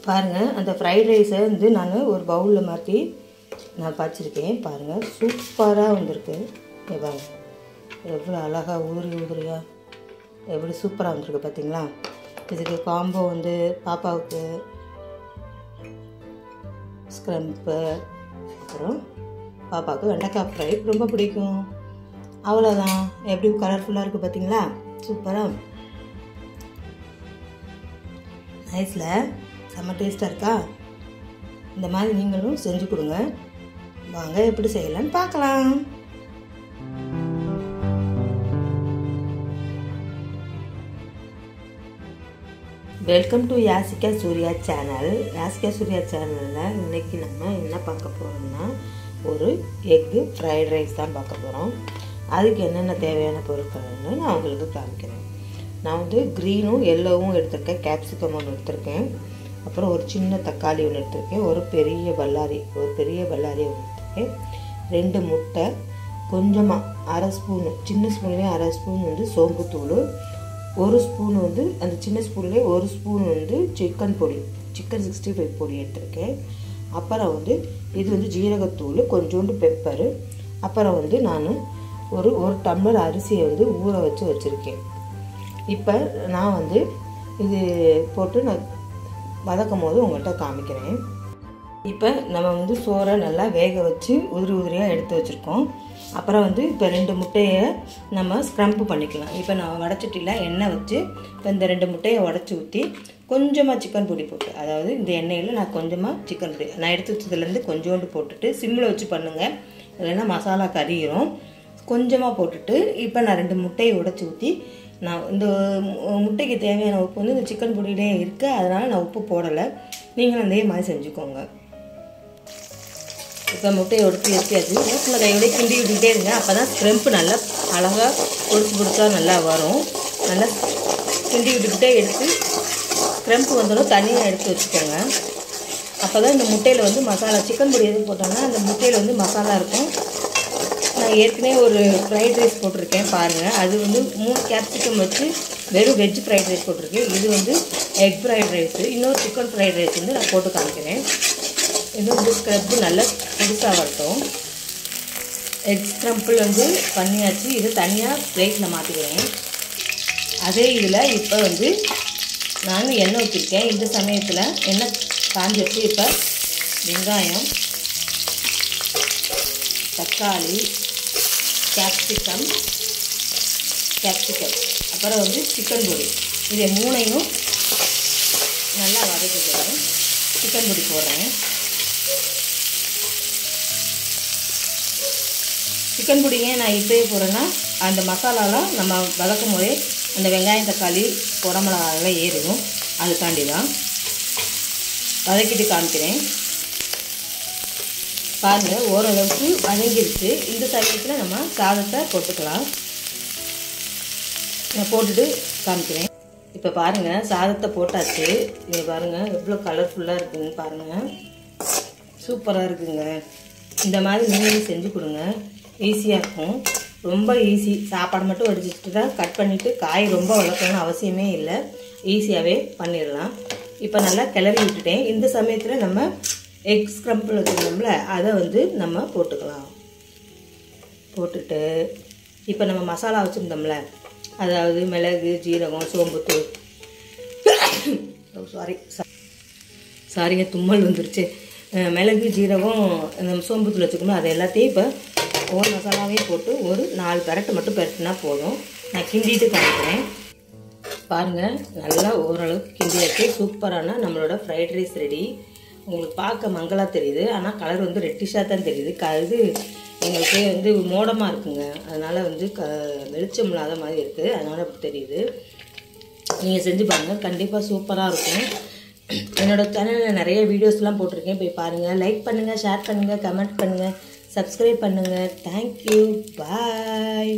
பாருங்கள், அந்த ஃப்ரைட் ரைஸை வந்து நான் ஒரு பவுலில் மாற்றி நான் வச்சுருக்கேன். பாருங்கள், சூப்பராக வந்திருக்கு. பாருங்கள் எவ்வளோ அழகாக உதிரியாக எப்படி சூப்பராக வந்திருக்கு பார்த்தீங்களா. இதுக்கு காம்போ வந்து பாப்பாவுக்கு ஸ்க்ரம்ப்பு, அப்புறம் பாப்பாவுக்கு வெண்டைக்காய் ஃப்ரை ரொம்ப பிடிக்கும். அவ்வளோதான். எப்படி கலர்ஃபுல்லாக இருக்குது பார்த்தீங்களா, சூப்பராக நைஸில் செம்ம டேஸ்ட்டாக இருக்கா. இந்த மாதிரி நீங்களும் செஞ்சு கொடுங்க. வாங்க எப்படி செய்யலான்னு பார்க்கலாம். Welcome to Yasika Surya channel. Yasika Surya சேனலில் இன்றைக்கி நம்ம என்ன பார்க்க போகிறோம்னா ஒரு எக்கு ஃப்ரைட் ரைஸ் தான் பார்க்க போகிறோம். அதுக்கு என்னென்ன தேவையான பொருட்கள்னு நான் உங்களுக்கு காமிக்கிறேன். நான் வந்து க்ரீனும் எல்லோவும் எடுத்திருக்கேன், கேப்சிகம் ஒன்று எடுத்திருக்கேன், அப்புறம் ஒரு சின்ன தக்காளி ஒன்று எடுத்திருக்கேன், ஒரு பெரிய பல்லாரி ஒன்று எடுத்திருக்கேன், 2 முட்டை, கொஞ்சமாக அரை ஸ்பூனு, சின்ன ஸ்பூன்லேயே அரை ஸ்பூன் வந்து சோம்புத்தூள், 1 ஸ்பூன் வந்து அந்த சின்ன ஸ்பூன்லேயே 1 ஸ்பூன் வந்து சிக்கன் 65 பொடி எடுத்திருக்கேன். அப்புறம் வந்து இது வந்து ஜீரகத்தூள், கொஞ்சோண்டு பெப்பரு, அப்புறம் வந்து நான் ஒரு டம்ளர் அரிசியை வந்து ஊற வச்சுருக்கேன். இப்போ நான் வந்து இது போட்டு நான் வதக்கும் போது உங்கள்கிட்ட காமிக்கிறேன். இப்போ நம்ம வந்து சோறை நல்லா வேக வச்சு உதிரியாக எடுத்து வச்சுருக்கோம். அப்புறம் வந்து இப்போ 2 முட்டையை நம்ம ஸ்க்ரம்ப் பண்ணிக்கலாம். இப்போ நான் வடைச்சட்டியில் எண்ணெய் வச்சு இப்போ இந்த 2 முட்டையை உடச்சி ஊற்றி கொஞ்சமாக சிக்கன் பொடி போட்டு, அதாவது இந்த எண்ணெயில் நான் கொஞ்சமாக சிக்கன் பொடி நான் எடுத்து வச்சதுலேருந்து கொஞ்சோண்டு போட்டுட்டு சிம்மில் வச்சு பண்ணுங்கள், இல்லைன்னா மசாலா கறியிரும். கொஞ்சமாக போட்டுட்டு இப்போ நான் 2 முட்டையை உடச்சி ஊற்றி நான் இந்த முட்டைக்கு தேவையான உப்பு வந்து இந்த சிக்கன் பொடியிலே இருக்குது, அதனால் நான் உப்பு போடலை. நீங்களும் அதே மாதிரி செஞ்சுக்கோங்க. இப்போ முட்டையை எடுத்தியாச்சு. ஊற்றின கையோட கிண்டி விட்டுக்கிட்டே இருங்க. அப்போ தான் ஸ்க்ரம்ப் நல்லா அழகாக பொடிச்சா நல்லா வரும். நல்லா கிண்டி விட்டுக்கிட்டே எடுத்து ஸ்க்ரம்ப் வந்தாலும் தனியாக எடுத்து வச்சுக்கோங்க. அப்போ தான் இந்த முட்டையில் வந்து மசாலா, சிக்கன் பொடி எதுவும் போட்டோம்னா அந்த முட்டையில் வந்து மசாலா இருக்கும். நான் ஏற்கனவே ஒரு ஃப்ரைட் ரைஸ் போட்டிருக்கேன் பாருங்கள். அது வந்து 3 கேப்சிகம் வச்சு வெறும் வெஜ் ஃப்ரைட் ரைஸ் போட்டிருக்கேன். இது வந்து எக் ஃப்ரைட் ரைஸு. இன்னொரு சிக்கன் ஃப்ரைட் ரைஸ் வந்து நான் போட்டு காமிக்கிறேன். இது வந்து ஸ்க்ரப்பு நல்லா புதுசாக வரட்டும். எக் ஸ்க்ரம்பிள் வந்து பண்ணியாச்சு. இது தனியாக பிளேட்டில் மாற்றிக்கிறேன். அதே இதில் இப்போ வந்து நான் எண்ணெய் ஊற்றிருக்கேன். இந்த சமயத்தில் எண்ணெய் காஞ்சிச்சு. இப்போ வெங்காயம், தக்காளி, கேப்சிகம், அப்புறம் வந்து சிக்கன் பொடி, இதை 3ஐயும் நல்லா வதக்கிக்கிறேன். சிக்கன் பொடி போடுறேன். சிக்கன் பொடி ஏன் நான் இப்போயே போடுறேன்னா அந்த மசாலாலாம் நம்ம வதக்கும் போதே அந்த வெங்காயம், தக்காளி, குடமிளகாயெல்லாம் ஏறிடும். அதுக்காண்டி தான் வதக்கிட்டு காமிக்கிறேன். பாருங்கள், ஓரளவுக்கு வதங்கிடுச்சு. இந்த சமயத்தில் நம்ம சாதத்தை போட்டுக்கலாம். நான் போட்டுட்டு காமிக்கிறேன். இப்போ பாருங்கள், சாதத்தை போட்டாச்சு. இங்கே பாருங்கள் எவ்வளோ கலர்ஃபுல்லாக இருக்குதுன்னு பாருங்கள், சூப்பராக இருக்குதுங்க. இந்த மாதிரி நீங்களும் செஞ்சு கொடுங்க. ஈஸியாக இருக்கும், ரொம்ப ஈஸி. சாப்பாடு மட்டும் வடிச்சிட்டு தான் கட் பண்ணிவிட்டு காய் ரொம்ப வளர்க்கணும்னு அவசியமே இல்லை, ஈஸியாகவே பண்ணிடலாம். இப்போ நல்லா கிளறி விட்டுட்டேன். இந்த சமயத்தில் நம்ம எக் ஸ்க்ரம்பிள் வச்சுருந்தோம்ல, அதை வந்து நம்ம போட்டுக்கலாம். போட்டுட்டு இப்போ நம்ம மசாலா வச்சுருந்தோம்ல, அதாவது மிளகு, ஜீரகம், சோம்புத்தூள், சாரிங்க தும்மல் வந்துருச்சு. மிளகு, ஜீரகம், இந்த சோம்புத்தூள் வச்சுக்கணும். அது எல்லாத்தையும் இப்போ ஒவ்வொரு மசாலாவையும் போட்டு ஒரு 4 பெரட்டு மட்டும் பெரட்டுனா போதும். நான் கிண்டிட்டு காமிக்கிறேன். பாருங்கள், நல்லா ஓரளவுக்கு கிண்டியாச்சு. சூப்பரான நம்மளோட ஃப்ரைட் ரைஸ் ரெடி. உங்களுக்கு பார்க்க மங்கலாக தெரியுது, ஆனால் கலர் வந்து ரெட்டிஷாக தான் தெரியுது. இது எங்களுக்கு வந்து மோடமாக இருக்குங்க, அதனால் வந்து வெளிச்சம் இல்லாத மாதிரி இருக்குது, அதனால் அப்படி தெரியுது. நீங்கள் செஞ்சு பாருங்கள், கண்டிப்பாக சூப்பராக இருக்கும். என்னோடய சேனலில் நிறைய வீடியோஸ்லாம் போட்டிருக்கேன், போய் பாருங்கள். லைக் பண்ணுங்கள், ஷேர் பண்ணுங்கள், கமெண்ட் பண்ணுங்கள், சப்ஸ்கிரைப் பண்ணுங்கள். தேங்க்யூ, பாய்.